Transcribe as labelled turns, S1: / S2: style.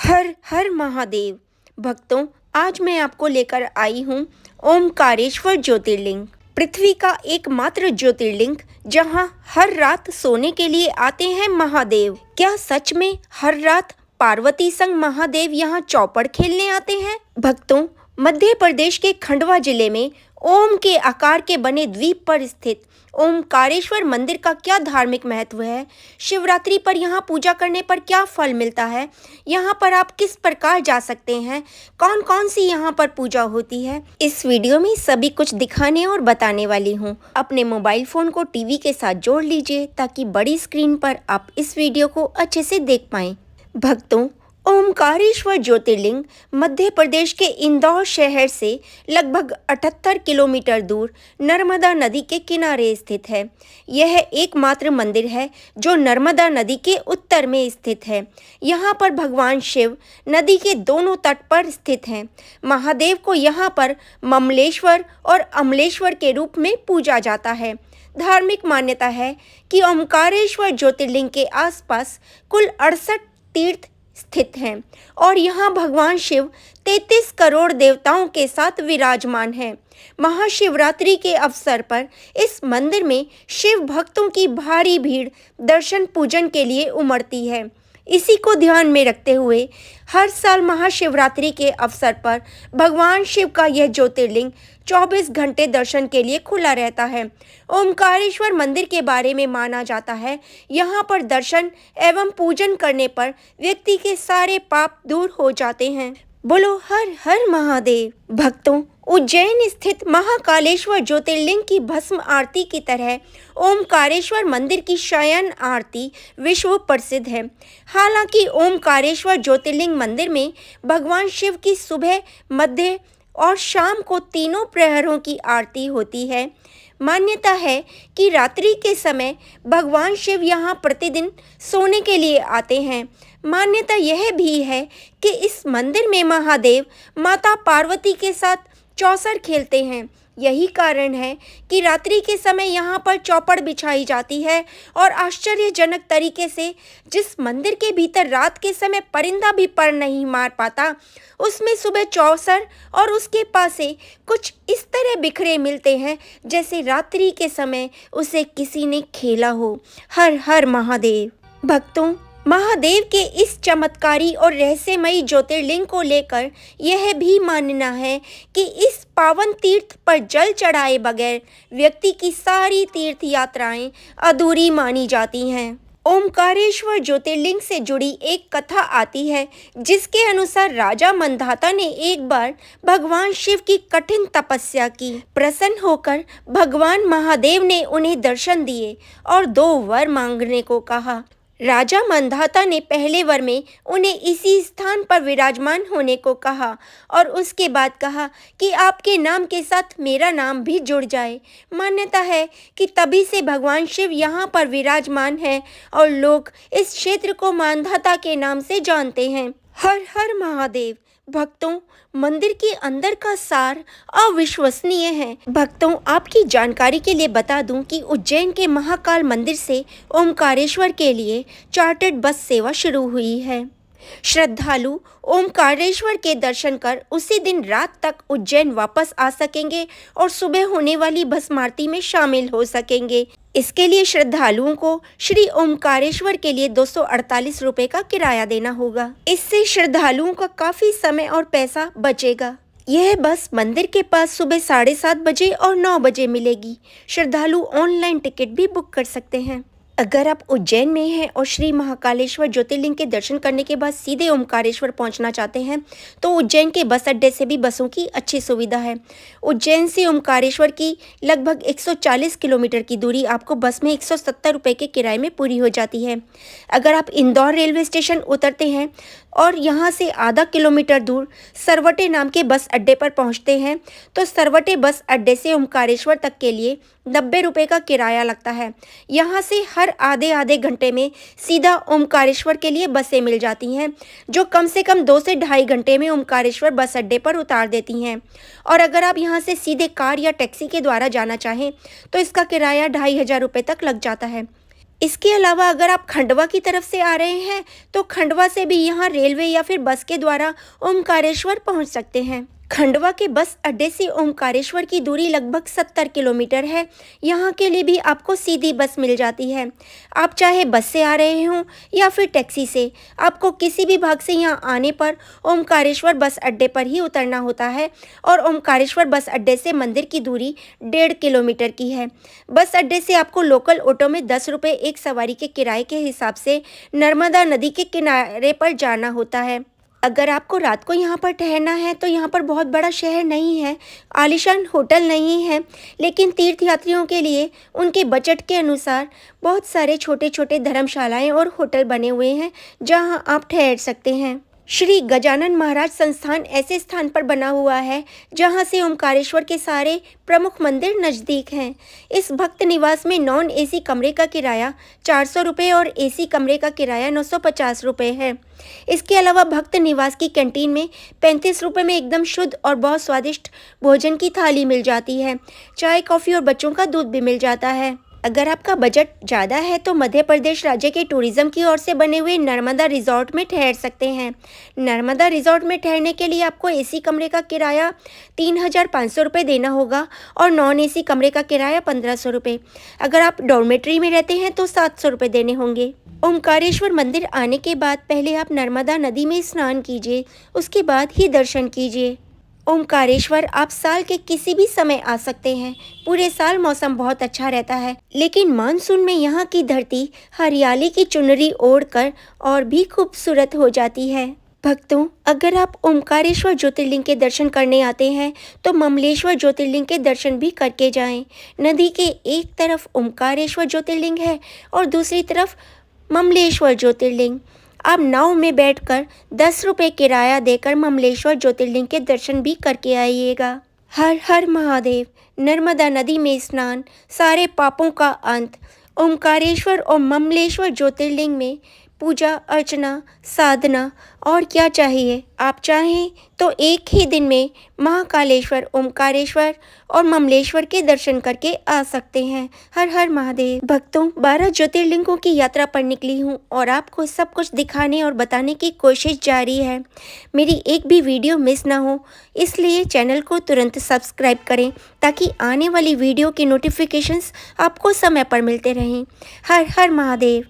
S1: हर हर महादेव। भक्तों, आज मैं आपको लेकर आई हूँ ओमकारेश्वर ज्योतिर्लिंग, पृथ्वी का एकमात्र ज्योतिर्लिंग जहाँ हर रात सोने के लिए आते हैं महादेव। क्या सच में हर रात पार्वती संग महादेव यहाँ चौपड़ खेलने आते हैं? भक्तों, मध्य प्रदेश के खंडवा जिले में ओम के आकार के बने द्वीप पर स्थित ओमकारेश्वर मंदिर का क्या धार्मिक महत्व है? शिवरात्रि पर यहाँ पूजा करने पर क्या फल मिलता है? यहाँ पर आप किस प्रकार जा सकते हैं? कौन कौन सी यहाँ पर पूजा होती है? इस वीडियो में सभी कुछ दिखाने और बताने वाली हूँ। अपने मोबाइल फोन को टीवी के साथ जोड़ लीजिए ताकि बड़ी स्क्रीन पर आप इस वीडियो को अच्छे से देख पाएं। भक्तों, ओमकारेश्वर ज्योतिर्लिंग मध्य प्रदेश के इंदौर शहर से लगभग 78 किलोमीटर दूर नर्मदा नदी के किनारे स्थित है। यह एकमात्र मंदिर है जो नर्मदा नदी के उत्तर में स्थित है। यहाँ पर भगवान शिव नदी के दोनों तट पर स्थित हैं। महादेव को यहाँ पर ममलेश्वर और अमलेश्वर के रूप में पूजा जाता है। धार्मिक मान्यता है कि ओमकारेश्वर ज्योतिर्लिंग के आसपास कुल 68 तीर्थ स्थित हैं और यहाँ भगवान शिव 33 करोड़ देवताओं के साथ विराजमान हैं। महाशिवरात्रि के अवसर पर इस मंदिर में शिव भक्तों की भारी भीड़ दर्शन पूजन के लिए उमड़ती है। इसी को ध्यान में रखते हुए हर साल महाशिवरात्रि के अवसर पर भगवान शिव का यह ज्योतिर्लिंग 24 घंटे दर्शन के लिए खुला रहता है। ओमकारेश्वर मंदिर के बारे में माना जाता है, यहाँ पर दर्शन एवं पूजन करने पर व्यक्ति के सारे पाप दूर हो जाते हैं। बोलो हर हर महादेव। भक्तों, उज्जैन स्थित महाकालेश्वर ज्योतिर्लिंग की भस्म आरती की तरह ओमकारेश्वर मंदिर की शयन आरती विश्व प्रसिद्ध है। हालांकि ओमकारेश्वर ज्योतिर्लिंग मंदिर में भगवान शिव की सुबह, मध्य और शाम को तीनों प्रहरों की आरती होती है। मान्यता है कि रात्रि के समय भगवान शिव यहाँ प्रतिदिन सोने के लिए आते हैं। मान्यता यह भी है कि इस मंदिर में महादेव माता पार्वती के साथ चौसर खेलते हैं। यही कारण है कि रात्रि के समय यहाँ पर चौपड़ बिछाई जाती है और आश्चर्यजनक तरीके से जिस मंदिर के भीतर रात के समय परिंदा भी पर नहीं मार पाता, उसमें सुबह चौसर और उसके पासे कुछ इस तरह बिखरे मिलते हैं जैसे रात्रि के समय उसे किसी ने खेला हो। हर हर महादेव। भक्तों, महादेव के इस चमत्कारी और रहस्यमयी ज्योतिर्लिंग को लेकर यह भी मानना है कि इस पावन तीर्थ पर जल चढ़ाए बगैर व्यक्ति की सारी तीर्थ यात्राएं अधूरी मानी जाती हैं। ओमकारेश्वर ज्योतिर्लिंग से जुड़ी एक कथा आती है जिसके अनुसार राजा मंधाता ने एक बार भगवान शिव की कठिन तपस्या की। प्रसन्न होकर भगवान महादेव ने उन्हें दर्शन दिए और 2 वर मांगने को कहा। राजा मंधाता ने पहले वर में उन्हें इसी स्थान पर विराजमान होने को कहा और उसके बाद कहा कि आपके नाम के साथ मेरा नाम भी जुड़ जाए। मान्यता है कि तभी से भगवान शिव यहाँ पर विराजमान हैं और लोग इस क्षेत्र को मंधाता के नाम से जानते हैं। हर हर महादेव। भक्तों, मंदिर के अंदर का सार अविश्वसनीय है। भक्तों, आपकी जानकारी के लिए बता दूं कि उज्जैन के महाकाल मंदिर से ओमकारेश्वर के लिए चार्टर्ड बस सेवा शुरू हुई है। श्रद्धालु ओमकारेश्वर के दर्शन कर उसी दिन रात तक उज्जैन वापस आ सकेंगे और सुबह होने वाली भस्म आरती में शामिल हो सकेंगे। इसके लिए श्रद्धालुओं को श्री ओमकारेश्वर के लिए 248 रुपये का किराया देना होगा। इससे श्रद्धालुओं का काफी समय और पैसा बचेगा। यह बस मंदिर के पास सुबह 7:30 बजे और 9 बजे मिलेगी। श्रद्धालु ऑनलाइन टिकट भी बुक कर सकते हैं। अगर आप उज्जैन में हैं और श्री महाकालेश्वर ज्योतिर्लिंग के दर्शन करने के बाद सीधे ओमकारेश्वर पहुंचना चाहते हैं तो उज्जैन के बस अड्डे से भी बसों की अच्छी सुविधा है। उज्जैन से ओमकारेश्वर की लगभग 140 किलोमीटर की दूरी आपको बस में 170 रुपये के किराए में पूरी हो जाती है। अगर आप इंदौर रेलवे स्टेशन उतरते हैं और यहाँ से आधा किलोमीटर दूर सरवटे नाम के बस अड्डे पर पहुँचते हैं तो सरवटे बस अड्डे से ओमकारेश्वर तक के लिए 90 रुपये का किराया लगता है। यहाँ से हर आधे आधे घंटे में सीधा ओमकारेश्वर के लिए बसें मिल जाती हैं जो कम से कम 2 से ढाई घंटे में ओमकारेश्वर बस अड्डे पर उतार देती हैं। और अगर आप यहाँ से सीधे कार या टैक्सी के द्वारा जाना चाहें तो इसका किराया 2500 रुपये तक लग जाता है। इसके अलावा अगर आप खंडवा की तरफ से आ रहे हैं तो खंडवा से भी यहाँ रेलवे या फिर बस के द्वारा ओमकारेश्वर पहुँच सकते हैं। खंडवा के बस अड्डे से ओमकारेश्वर की दूरी लगभग 70 किलोमीटर है। यहाँ के लिए भी आपको सीधी बस मिल जाती है। आप चाहे बस से आ रहे हों या फिर टैक्सी से, आपको किसी भी भाग से यहाँ आने पर ओमकारेश्वर बस अड्डे पर ही उतरना होता है और ओमकारेश्वर बस अड्डे से मंदिर की दूरी 1.5 किलोमीटर की है। बस अड्डे से आपको लोकल ऑटो में 10 रुपये एक सवारी के किराए के हिसाब से नर्मदा नदी के किनारे पर जाना होता है। अगर आपको रात को यहाँ पर ठहरना है तो यहाँ पर बहुत बड़ा शहर नहीं है, आलीशान होटल नहीं है, लेकिन तीर्थयात्रियों के लिए उनके बजट के अनुसार बहुत सारे छोटे छोटे धर्मशालाएं और होटल बने हुए हैं जहाँ आप ठहर सकते हैं। श्री गजानन महाराज संस्थान ऐसे स्थान पर बना हुआ है जहां से ओमकारेश्वर के सारे प्रमुख मंदिर नज़दीक हैं। इस भक्त निवास में नॉन एसी कमरे का किराया 400 रुपये और एसी कमरे का किराया 950 रुपये है। इसके अलावा भक्त निवास की कैंटीन में 35 रुपये में एकदम शुद्ध और बहुत स्वादिष्ट भोजन की थाली मिल जाती है। चाय, कॉफ़ी और बच्चों का दूध भी मिल जाता है। अगर आपका बजट ज़्यादा है तो मध्य प्रदेश राज्य के टूरिज़्म की ओर से बने हुए नर्मदा रिजॉर्ट में ठहर सकते हैं। नर्मदा रिजॉर्ट में ठहरने के लिए आपको एसी कमरे का किराया 3,500 रुपये देना होगा और नॉन एसी कमरे का किराया 1,500 रुपये। अगर आप डॉर्मेट्री में रहते हैं तो 700 रुपये देने होंगे। ओमकारेश्वर मंदिर आने के बाद पहले आप नर्मदा नदी में स्नान कीजिए, उसके बाद ही दर्शन कीजिए। ओमकारेश्वर आप साल के किसी भी समय आ सकते हैं। पूरे साल मौसम बहुत अच्छा रहता है, लेकिन मानसून में यहाँ की धरती हरियाली की चुनरी ओढ़कर और भी खूबसूरत हो जाती है। भक्तों, अगर आप ओमकारेश्वर ज्योतिर्लिंग के दर्शन करने आते हैं तो ममलेश्वर ज्योतिर्लिंग के दर्शन भी करके जाएं। नदी के एक तरफ ओमकारेश्वर ज्योतिर्लिंग है और दूसरी तरफ ममलेश्वर ज्योतिर्लिंग। आप नाव में बैठकर 10 रुपये किराया देकर ममलेश्वर ज्योतिर्लिंग के दर्शन भी करके आइएगा। हर हर महादेव। नर्मदा नदी में स्नान, सारे पापों का अंत। ओमकारेश्वर और ममलेश्वर ज्योतिर्लिंग में पूजा अर्चना, साधना और क्या चाहिए। आप चाहें तो एक ही दिन में महाकालेश्वर, ओमकारेश्वर और ममलेश्वर के दर्शन करके आ सकते हैं। हर हर महादेव। भक्तों, 12 ज्योतिर्लिंगों की यात्रा पर निकली हूँ और आपको सब कुछ दिखाने और बताने की कोशिश जारी है। मेरी एक भी वीडियो मिस ना हो, इसलिए चैनल को तुरंत सब्सक्राइब करें ताकि आने वाली वीडियो की नोटिफिकेशंस आपको समय पर मिलते रहें। हर हर महादेव।